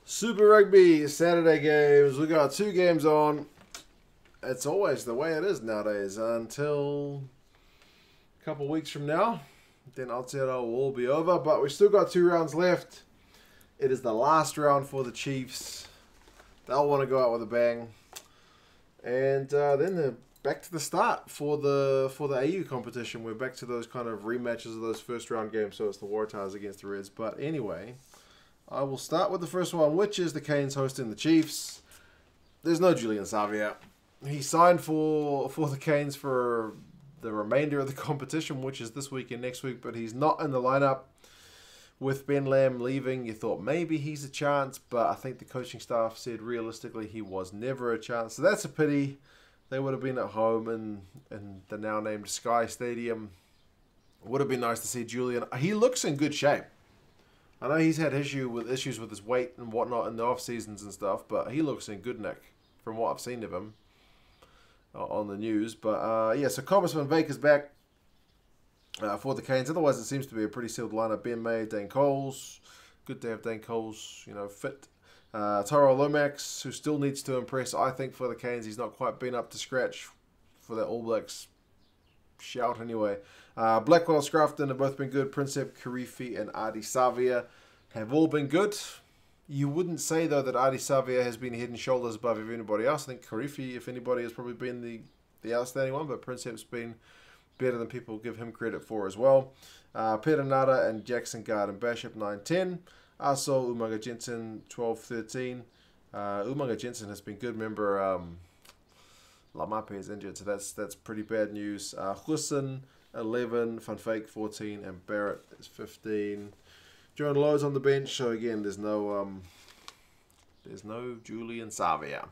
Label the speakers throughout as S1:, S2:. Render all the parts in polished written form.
S1: Super Rugby Saturday games. We got 2 games on. It's always the way it is nowadays until a couple weeks from now. Then Aotearoa will all be over. But we still got 2 rounds left. It is the last round for the Chiefs. They'll want to go out with a bang. And then they're back to the start for the AU competition. We're back to those kind of rematches of those first round games. So it's the Waratahs against the Reds. But anyway, I will start with the first one, which is the Canes hosting the Chiefs. There's no Julian Savea. He signed for the Canes for the remainder of the competition, which is this week and next week, but he's not in the lineup. With Ben Lamb leaving, you thought maybe he's a chance, but I think the coaching staff said realistically he was never a chance. So that's a pity. They would have been at home in the now named Sky Stadium. Would have been nice to see Julian. He looks in good shape. I know he's had issues with his weight and whatnot in the off seasons and stuff, but he looks in good nick from what I've seen of him on the news. But yeah, so Cobus van Veek is back for the Canes. Otherwise, it seems to be a pretty sealed lineup. Ben May, Dane Coles. Good to have Dane Coles, fit. Tyrell Lomax, who still needs to impress, I think, for the Canes. He's not quite been up to scratch for that All Blacks shout anyway. Blackwell, Scrafton have both been good. Princep, Karifi, and Adi Savea have all been good. You wouldn't say, though, that Adi Savea has been head and shoulders above anybody else. I think Karifi, if anybody, has probably been the outstanding one, but Princep's been better than people give him credit for as well. Peter Nada and Jackson Garden Bishop 9-10. Aso Umaga Jensen 12-13. Umaga Jensen has been good. Remember, Lamape is injured, so that's pretty bad news. Hussein 11, Van Veek 14, and Barrett is 15. John Lowe's on the bench, so again, there's no Julian Savea.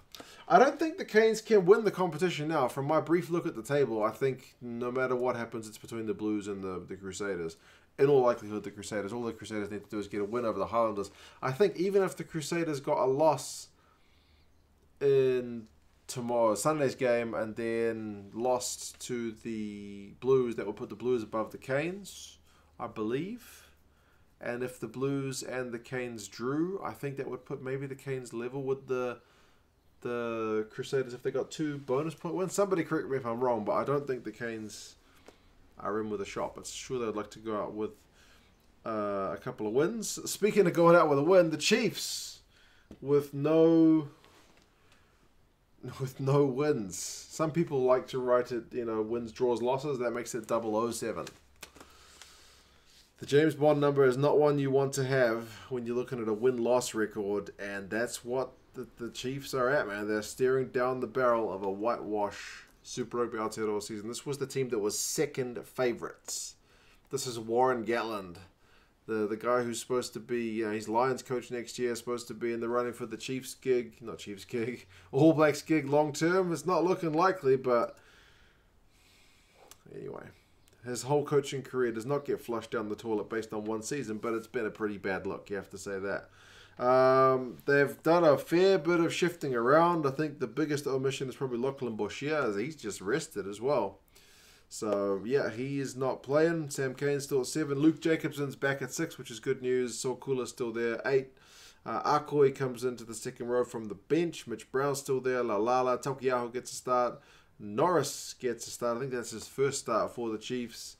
S1: I don't think the Canes can win the competition now. From my brief look at the table, I think no matter what happens, it's between the Blues and the Crusaders. In all likelihood, all the Crusaders need to do is get a win over the Highlanders. I think even if the Crusaders got a loss in Sunday's game and then lost to the Blues, that would put the Blues above the Canes, I believe. And if the Blues and the Canes drew, I think that would put maybe the Canes level with the Crusaders if they got 2 bonus point wins. Somebody correct me if I'm wrong, but I don't think the Canes are in with a shot. But sure, they'd like to go out with a couple of wins. Speaking of going out with a win, the Chiefs with no wins. Some people like to write it, wins, draws, losses. That makes it 007. The James Bond number is not one you want to have when you're looking at a win-loss record, and that's what the Chiefs are at, man. They're staring down the barrel of a whitewash Super Rugby Aotearoa season. This was the team that was second favourites. This is Warren Gatland, the guy who's supposed to be, he's Lions coach next year, supposed to be in the running for the Chiefs gig, not Chiefs gig, All Blacks gig long term. It's not looking likely, but anyway. His whole coaching career does not get flushed down the toilet based on one season, but it's been a pretty bad look, you have to say that. They've done a fair bit of shifting around. I think the biggest omission is probably Lachlan Boshier, as he's just rested as well. So, yeah, he is not playing. Sam Cane's still at 7. Luke Jacobson's back at 6, which is good news. Saul Kula's still there, 8. Akoi comes into the second row from the bench. Mitch Brown's still there. Lalala. Takiaho gets a start. Norris gets a start. I think that's his first start for the Chiefs.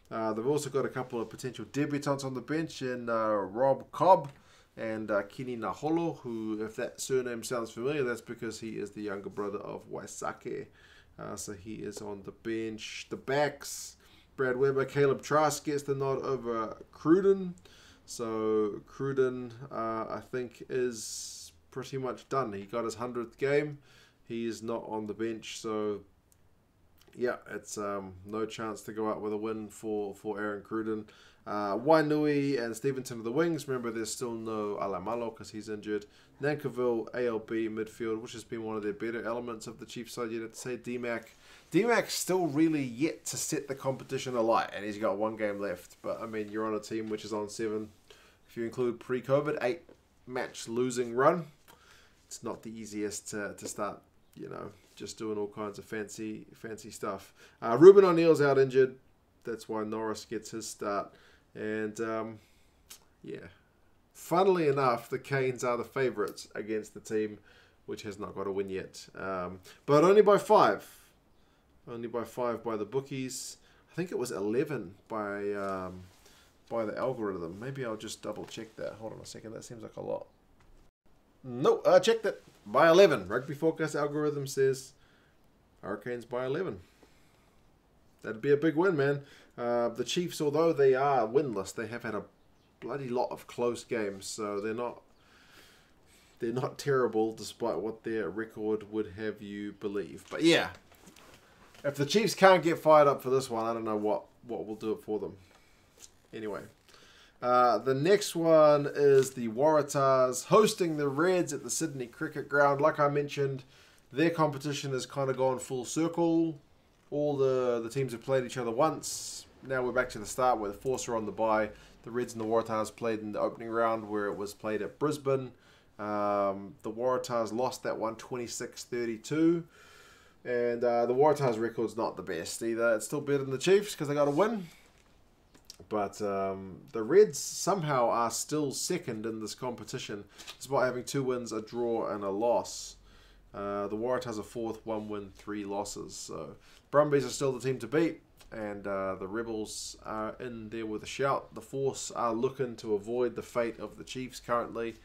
S1: They've also got a couple of potential debutants on the bench in Rob Cobb and Kini Naholo, who, if that surname sounds familiar, that's because he is the younger brother of Waisake. So he is on the bench. The backs, Brad Weber, Caleb Trask gets the nod over Cruden. So Cruden, I think, is pretty much done. He got his 100th game. He is not on the bench, so yeah, it's no chance to go out with a win for Aaron Cruden. Wainui and Stevenson are the wings. Remember, there's still no Alamalo because he's injured. Nankiville, ALB midfield, which has been one of their better elements of the Chiefs side. You'd have to say D-Mac's still really yet to set the competition alight, and he's got 1 game left. But, I mean, you're on a team which is on 7. If you include pre-COVID, 8-match losing run. It's not the easiest to start, just doing all kinds of fancy stuff. Ruben O'Neill's out injured. That's why Norris gets his start. And, yeah, funnily enough, the Canes are the favourites against the team which has not got a win yet. But only by 5. Only by 5 by the bookies. I think it was 11 by the algorithm. Maybe I'll just double check that. Hold on a second. That seems like a lot. No, I checked it. By 11. Rugby Forecast algorithm says Hurricanes by 11. That'd be a big win, man. The Chiefs, although they are winless, they have had a bloody lot of close games, so they're not terrible despite what their record would have you believe. But yeah, if the Chiefs can't get fired up for this one, I don't know what will do it for them. Anyway, the next one is the Waratahs hosting the Reds at the Sydney Cricket Ground. Like I mentioned, their competition has kind of gone full circle. All the teams have played each other once. Now we're back to the start where the Force are on the bye. The Reds and the Waratahs played in the opening round where it was played at Brisbane. The Waratahs lost that one 26-32. And the Waratahs record's not the best either. It's still better than the Chiefs because they got a win. But the Reds somehow are still second in this competition despite having 2 wins, a draw and a loss. The Waratahs are 4th, 1 win, 3 losses. So Brumbies are still the team to beat. And the Rebels are in there with a shout. The Force are looking to avoid the fate of the Chiefs currently.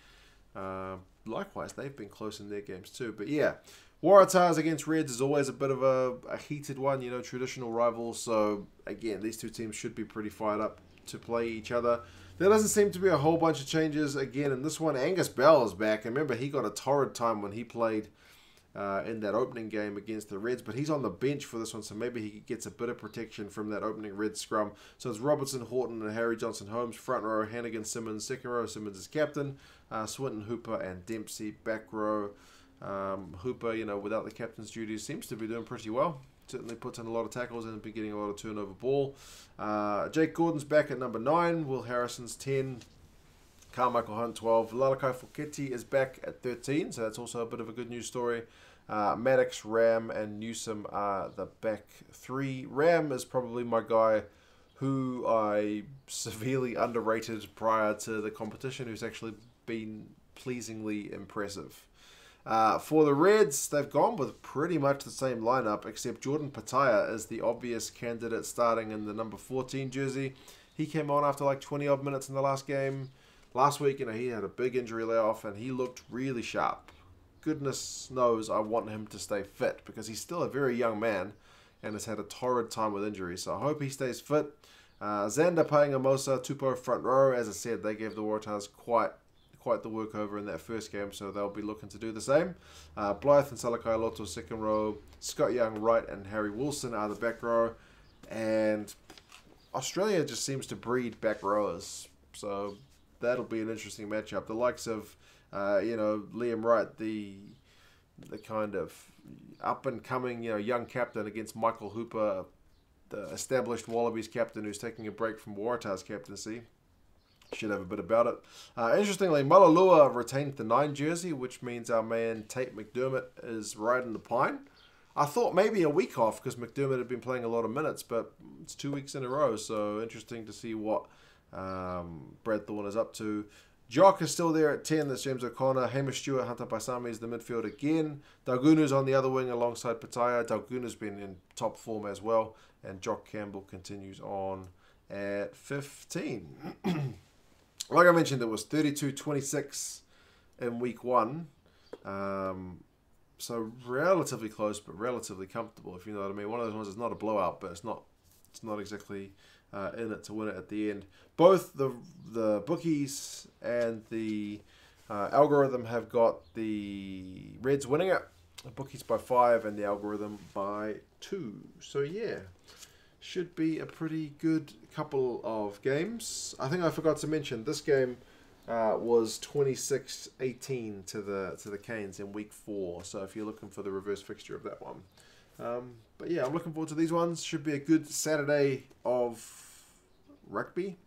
S1: Likewise, they've been close in their games too. But yeah, Waratahs against Reds is always a bit of a heated one, you know, traditional rivals. So again, these two teams should be pretty fired up to play each other. There doesn't seem to be a whole bunch of changes again in this one. Angus Bell is back. And remember, he got a torrid time when he played in that opening game against the Reds, but he's on the bench for this one, so maybe he gets a bit of protection from that opening Red scrum. So it's Robertson, Horton, and Harry Johnson-Holmes, front row, Hannigan, Simmons, second row, Simmons is captain, Swinton, Hooper, and Dempsey, back row. Hooper, you know, without the captain's duties, seems to be doing pretty well. Certainly puts in a lot of tackles and been getting a lot of turnover ball. Jake Gordon's back at number 9, Will Harrison's 10, Carmichael Hunt 12. Lalakai Foketi is back at 13, so that's also a bit of a good news story. Maddox, Ram, and Newsom are the back 3. Ram is probably my guy who I severely underrated prior to the competition, who's actually been pleasingly impressive. For the Reds, they've gone with pretty much the same lineup, except Jordan Pataya is the obvious candidate starting in the number 14 jersey. He came on after like 20-odd minutes in the last game. Last week, you know, he had a big injury layoff and he looked really sharp. Goodness knows I want him to stay fit because he's still a very young man and has had a torrid time with injuries. So I hope he stays fit. Xander Paenga-Mosa, Tupou front row. As I said, they gave the Waratahs quite the workover in that first game, so they'll be looking to do the same. Blythe and Salakai Loto second row. Scott Young right and Harry Wilson are the back row. And Australia just seems to breed back rowers. So that'll be an interesting matchup. The likes of, you know, Liam Wright, the kind of up-and-coming, you know, young captain against Michael Hooper, the established Wallabies captain who's taking a break from Waratahs captaincy. Should have a bit about it. Interestingly, Malalua retained the 9 jersey, which means our man Tate McDermott is riding the pine. I thought maybe a week off because McDermott had been playing a lot of minutes, but it's 2 weeks in a row, so interesting to see what Brad Thorne is up to. Jock is still there at 10. That's James O'Connor. Hamish Stewart, Hunter Paisami is the midfield again. Dalgunu's on the other wing alongside Pataya. Dalgunu's been in top form as well. And Jock Campbell continues on at 15. Like I mentioned, it was 32-26 in week 1. So relatively close, but relatively comfortable, if you know what I mean. One of those ones is not a blowout, but it's not exactly in it to win it at the end. Both the bookies and the algorithm have got the Reds winning it. The bookies by 5 and the algorithm by 2. So yeah, should be a pretty good couple of games. I think I forgot to mention this game was 26-18 to the Canes in week 4. So if you're looking for the reverse fixture of that one. But yeah, I'm looking forward to these ones. Should be a good Saturday of rugby.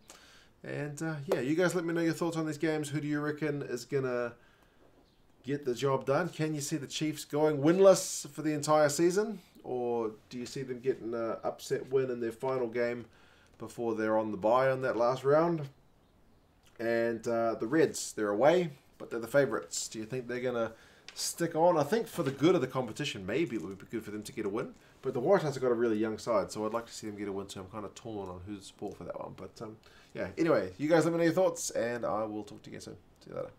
S1: And yeah, you guys let me know your thoughts on these games. Who do you reckon is going to get the job done? Can you see the Chiefs going winless for the entire season? Or do you see them getting an upset win in their final game before they're on the bye on that last round? And the Reds, they're away, but they're the favourites. Do you think they're going to stick on? I think for the good of the competition, maybe it would be good for them to get a win. But the Waratahs have got a really young side, so I'd like to see them get a win too. I'm kind of torn on who to support for that one. But yeah, anyway, you guys let me know your thoughts, and I will talk to you again soon. See you later.